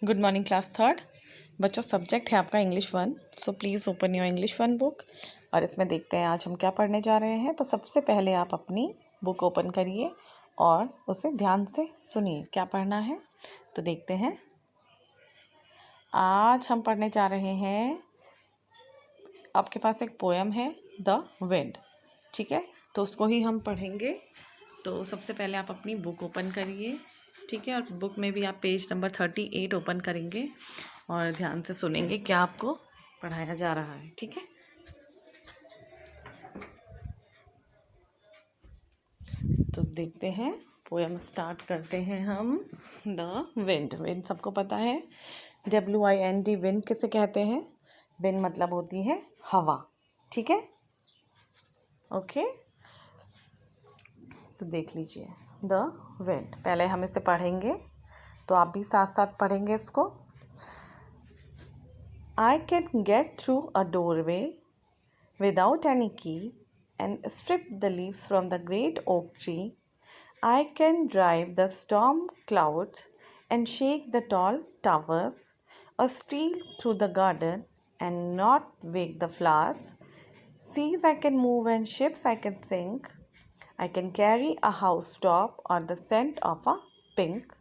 Good morning class third. बच्चों subject है आपका English one. So please open your English one book और इसमें देखते हैं आज हम क्या पढ़ने जा रहे हैं। तो सबसे पहले आप अपनी बुक ओपन करिए और उसे ध्यान से सुनिए क्या पढ़ना है। तो देखते हैं आज हम पढ़ने जा रहे हैं। आपके पास एक पोएम है द विंड, ठीक है, तो उसको ही हम पढ़ेंगे। तो सबसे पहले आप अपनी बुक ओपन करिए, ठीक है, और बुक में भी आप पेज नंबर 38 ओपन करेंगे और ध्यान से सुनेंगे क्या आपको पढ़ाया जा रहा है, ठीक है। तो देखते हैं, पोएम स्टार्ट करते हैं हम। द विंड, विंड सबको पता है, WIND विंड किसे कहते हैं। विंड मतलब होती है हवा, ठीक है, ओके। तो देख लीजिए द विंड, पहले हम इसे पढ़ेंगे तो आप भी साथ साथ पढ़ेंगे इसको। I can get through a doorway without any key and strip the leaves from the great oak tree. I can drive the storm clouds and shake the tall towers, or steal through the garden and not wake the flowers. Seas I can move and ships I can sink. I can carry a housetop or the scent of a pink.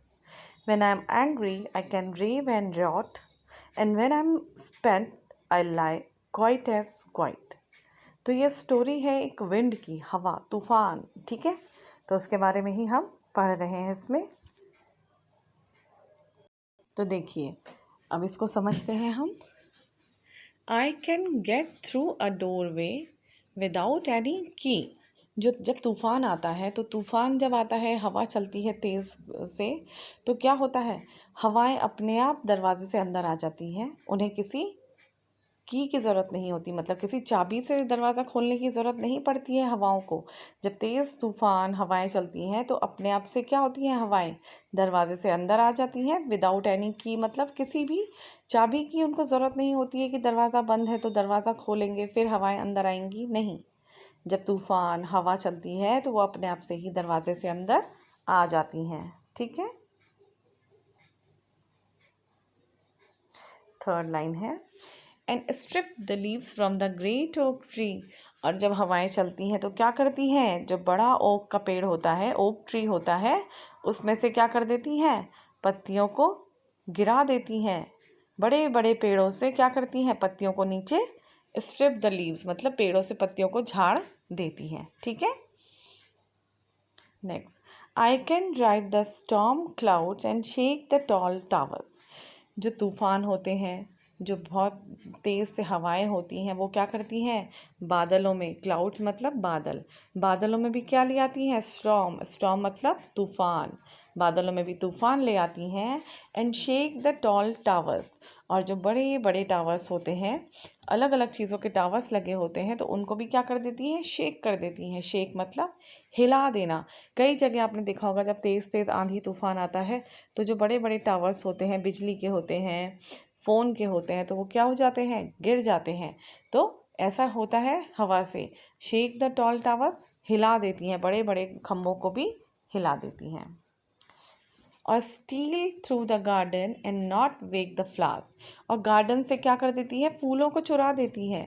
When I am angry, I can rave and rot. And when I'm spent, I lie quite as quiet. तो ये story है एक wind की, हवा, तूफान, ठीक है। तो उसके बारे में ही हम पढ़ रहे हैं इसमें। तो देखिए अब इसको समझते हैं हम। I can get through a doorway without any key। जब तूफ़ान आता है, तो तूफ़ान जब आता है, हवा चलती है तेज़ से, तो क्या होता है, हवाएं अपने आप दरवाजे से अंदर आ जाती हैं। उन्हें किसी की ज़रूरत नहीं होती, मतलब किसी चाबी से दरवाज़ा खोलने की ज़रूरत नहीं पड़ती है हवाओं को। जब तेज़ तूफ़ान हवाएं चलती हैं तो अपने आप से क्या होती हैं, हवाएं दरवाजे से अंदर आ जाती हैं। विदाउट एनी की मतलब किसी भी चाबी की उनको ज़रूरत नहीं होती है कि दरवाज़ा बंद है तो दरवाज़ा खोलेंगे फिर हवाएं अंदर आएंगी, नहीं। जब तूफ़ान हवा चलती है तो वो अपने आप से ही दरवाजे से अंदर आ जाती हैं, ठीक है। थर्ड लाइन है and strip the leaves from the great oak tree. और जब हवाएं चलती हैं तो क्या करती हैं, जो बड़ा ओक का पेड़ होता है, ओक ट्री होता है, उसमें से क्या कर देती हैं, पत्तियों को गिरा देती हैं। बड़े बड़े पेड़ों से क्या करती हैं, पत्तियों को नीचे, स्ट्रिप द लीव्स मतलब पेड़ों से पत्तियों को झाड़ देती हैं, ठीक है। Next, I can drive the storm clouds and shake the tall towers. जो तूफ़ान होते हैं, जो बहुत तेज़ से हवाएं होती हैं, वो क्या करती हैं, बादलों में, क्लाउड्स मतलब बादल, बादलों में भी क्या ले आती हैं, स्टॉर्म, स्टॉर्म मतलब तूफ़ान, बादलों में भी तूफ़ान ले आती हैं। And shake the tall towers, और जो बड़े बड़े टावर्स होते हैं, अलग अलग चीज़ों के टावर्स लगे होते हैं, तो उनको भी क्या कर देती हैं, शेक कर देती हैं। शेक मतलब हिला देना। कई जगह आपने देखा होगा जब तेज़ तेज़ आंधी तूफ़ान आता है तो जो बड़े बड़े टावर्स होते हैं, बिजली के होते हैं, फ़ोन के होते हैं, तो वो क्या हो जाते हैं, गिर जाते हैं। तो ऐसा होता है हवा से। शेक द टॉल टावर्स, हिला देती हैं, बड़े बड़े खम्भों को भी हिला देती हैं। और steel through the garden and not wake the flowers, और गार्डन से क्या कर देती है, फूलों को चुरा देती है।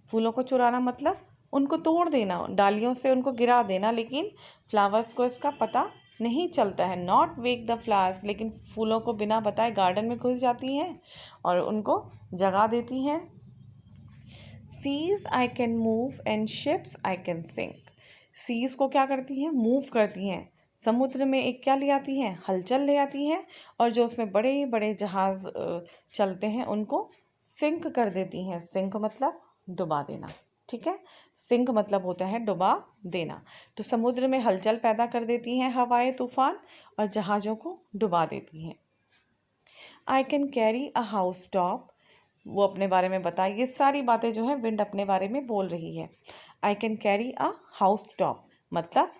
फूलों को चुराना मतलब उनको तोड़ देना, डालियों से उनको गिरा देना, लेकिन फ्लावर्स को इसका पता नहीं चलता है। नॉट वेक द फ्लावर्स, लेकिन फूलों को बिना बताए गार्डन में घुस जाती हैं और उनको जगा देती हैं। Seas I can move and ships I can sink. Seas को क्या करती हैं, मूव करती हैं, समुद्र में एक क्या ले आती हैं, हलचल ले आती हैं, और जो उसमें बड़े बड़े जहाज़ चलते हैं उनको सिंक कर देती हैं। सिंक मतलब डुबा देना, ठीक है, सिंक मतलब होता है डुबा देना। तो समुद्र में हलचल पैदा कर देती हैं हवाएं, तूफ़ान, और जहाज़ों को डुबा देती हैं। I can carry a house top, वो अपने बारे में बताए, ये सारी बातें जो है विंड अपने बारे में बोल रही है। I can carry a house top मतलब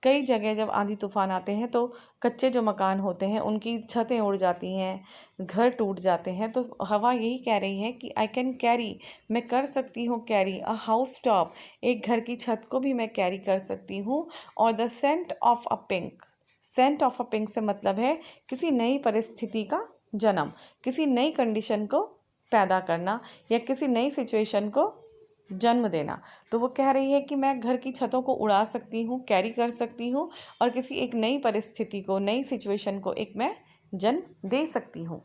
कई जगह जब आंधी तूफान आते हैं तो कच्चे जो मकान होते हैं उनकी छतें उड़ जाती हैं, घर टूट जाते हैं, तो हवा यही कह रही है कि आई कैन कैरी, मैं कर सकती हूँ कैरी, अ हाउस टॉप, एक घर की छत को भी मैं कैरी कर सकती हूँ। और the scent of a pink, scent of a pink से मतलब है किसी नई परिस्थिति का जन्म, किसी नई कंडीशन को पैदा करना या किसी नई सिचुएशन को जन्म देना। तो वो कह रही है कि मैं घर की छतों को उड़ा सकती हूँ, कैरी कर सकती हूँ और किसी एक नई परिस्थिति को, नई सिचुएशन को एक मैं जन्म दे सकती हूँ।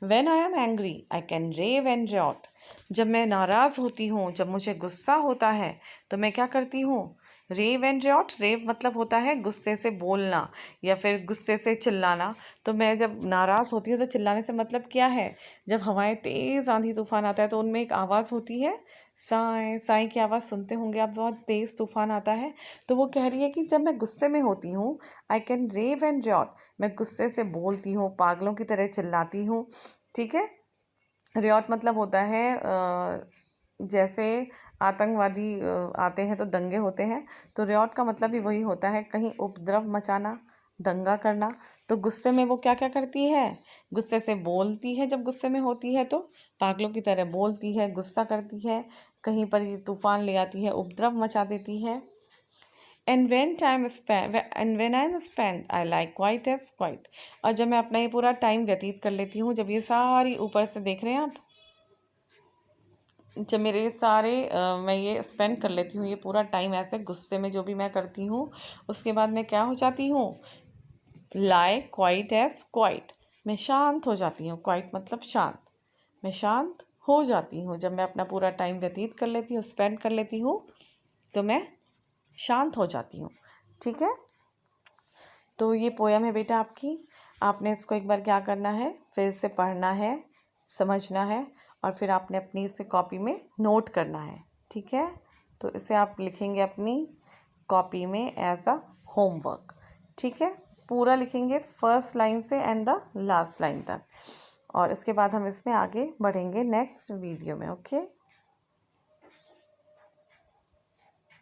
When I am angry, I can rave and riot. जब मैं नाराज़ होती हूँ, जब मुझे गुस्सा होता है तो मैं क्या करती हूँ? रेव एंड रियॉट। रेव मतलब होता है गुस्से से बोलना या फिर गुस्से से चिल्लाना। तो मैं जब नाराज़ होती हूँ तो चिल्लाने से मतलब क्या है? जब हवाएं तेज़ आंधी तूफान आता है तो उनमें एक आवाज़ होती है, साएं साएं की आवाज़ सुनते होंगे आप, बहुत तेज़ तूफान आता है। तो वो कह रही है कि जब मैं गुस्से में होती हूँ, I can rave and riot, मैं गुस्से से बोलती हूँ, पागलों की तरह चिल्लाती हूँ। ठीक है। रियॉट मतलब होता है जैसे आतंकवादी आते हैं तो दंगे होते हैं, तो रियॉट का मतलब भी वही होता है, कहीं उपद्रव मचाना, दंगा करना। तो गुस्से में वो क्या क्या करती है? गुस्से से बोलती है, जब गुस्से में होती है तो पागलों की तरह बोलती है, गुस्सा करती है, कहीं पर ये तूफान ले आती है, उपद्रव मचा देती है। And when I'm spent, I like quiet as quiet. और जब मैं अपना ये पूरा टाइम व्यतीत कर लेती हूँ, जब ये सारी ऊपर से देख रहे हैं आप, जब मेरे सारे मैं ये स्पेंड कर लेती हूँ ये पूरा टाइम ऐसे गुस्से में जो भी मैं करती हूँ, उसके बाद मैं क्या हो जाती हूँ? लाई क्वाइट एज क्वाइट, मैं शांत हो जाती हूँ। क्वाइट मतलब शांत, मैं शांत हो जाती हूँ। जब मैं अपना पूरा टाइम व्यतीत कर लेती हूँ, स्पेंड कर लेती हूँ, तो मैं शांत हो जाती हूँ। ठीक है। तो ये पोयम है बेटा आपकी। आपने इसको एक बार क्या करना है, फिर से पढ़ना है, समझना है और फिर आपने अपनी इसे कॉपी में नोट करना है। ठीक है। तो इसे आप लिखेंगे अपनी कॉपी में एज अ होमवर्क। ठीक है। पूरा लिखेंगे फर्स्ट लाइन से एंड द लास्ट लाइन तक, और इसके बाद हम इसमें आगे बढ़ेंगे नेक्स्ट वीडियो में। ओके।